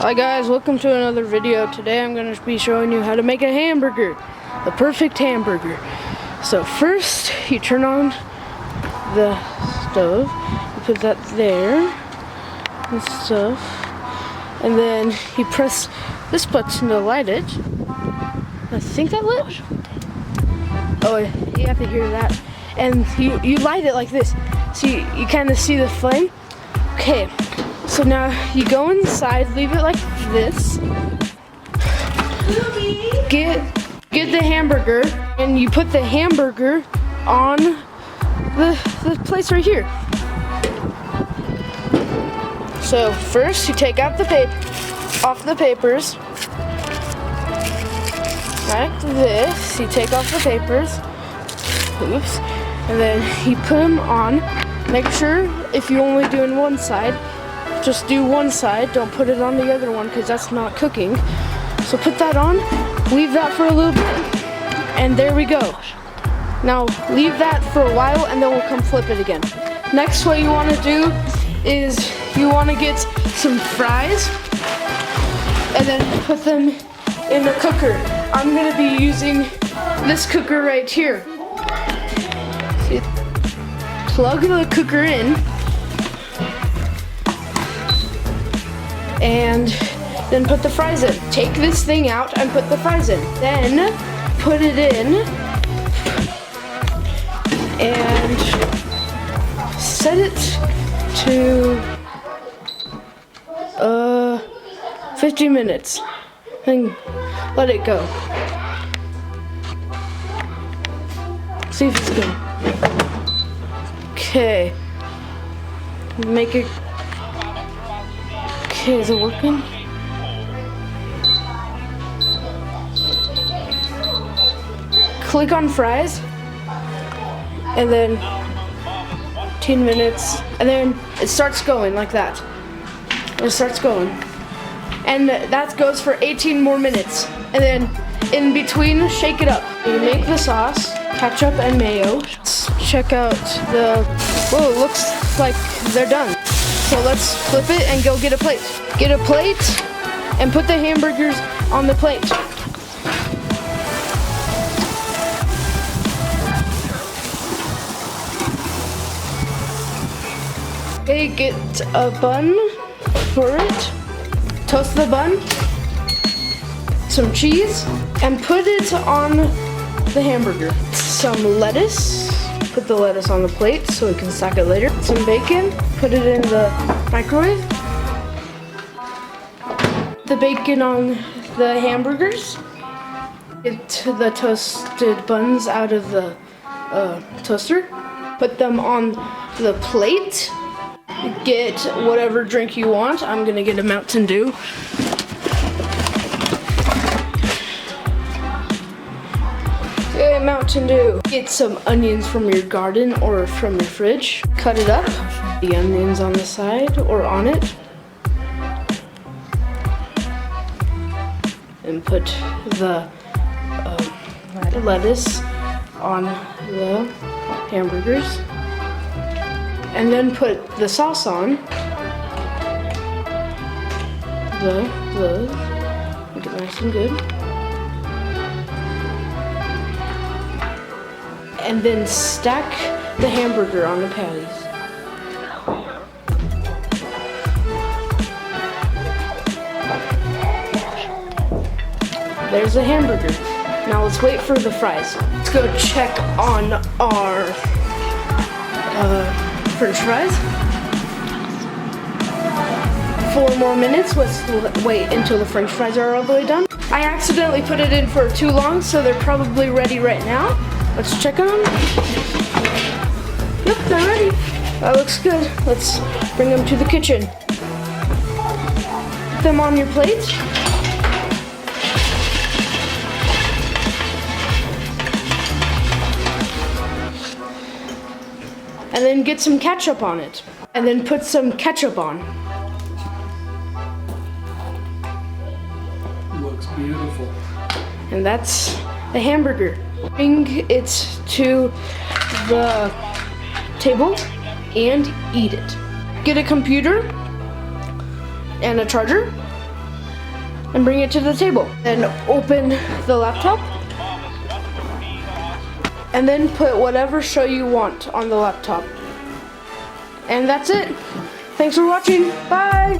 Hi guys, welcome to another video. Today I'm going to be showing you how to make a hamburger, the perfect hamburger. So first you turn on the stove, you put that there and stuff, and then you press this button to light it. I think that lit. Oh, you have to hear that. And you light it like this, so you kind of see the flame. Okay. So now you go inside, leave it like this. Get the hamburger, and you put the hamburger on the place right here. So first you take out off the papers. Like this, you take off the papers. Oops. And then you put them on. Make sure if you're only doing one side, just do one side, don't put it on the other one because that's not cooking. So put that on, leave that for a little bit, and there we go. Now leave that for a while and then we'll come flip it again. Next, what you want to do is you want to get some fries and then put them in the cooker. I'm going to be using this cooker right here. See, plug the cooker in, and then put the fries in. Take this thing out and put the fries in. Then put it in and set it to 50 minutes and let it go. See if it's good. Okay. Make it. Okay, is it working? Click on fries, and then 10 minutes, and then it starts going like that. It starts going. And that goes for 18 more minutes. And then in between, shake it up. You make the sauce, ketchup and mayo. Let's check out whoa, it looks like they're done. So let's flip it and go get a plate. Get a plate and put the hamburgers on the plate. Okay, get a bun for it. Toast the bun, some cheese, and put it on the hamburger. Some lettuce. Put the lettuce on the plate so we can stack it later. Some bacon, put it in the microwave. The bacon on the hamburgers. Get the toasted buns out of the toaster. Put them on the plate. Get whatever drink you want. I'm gonna get a Mountain Dew. Mountain Dew. Get some onions from your garden or from your fridge. Cut it up. The onions on the side or on it. And put the lettuce on the hamburgers. And then put the sauce on. Make it nice and good. And then stack the hamburger on the patties. There's the hamburger. Now let's wait for the fries. Let's go check on our French fries. 4 more minutes. Let's wait until the French fries are all the way done. I accidentally put it in for too long, so they're probably ready right now. Let's check on them. Yep, they're ready. That looks good. Let's bring them to the kitchen. Put them on your plate. And then get some ketchup on it. And then put some ketchup on. Looks beautiful. And that's the hamburger. Bring it to the table and eat it. Get a computer and a charger and bring it to the table. Then open the laptop and then put whatever show you want on the laptop. And that's it. Thanks for watching. Bye.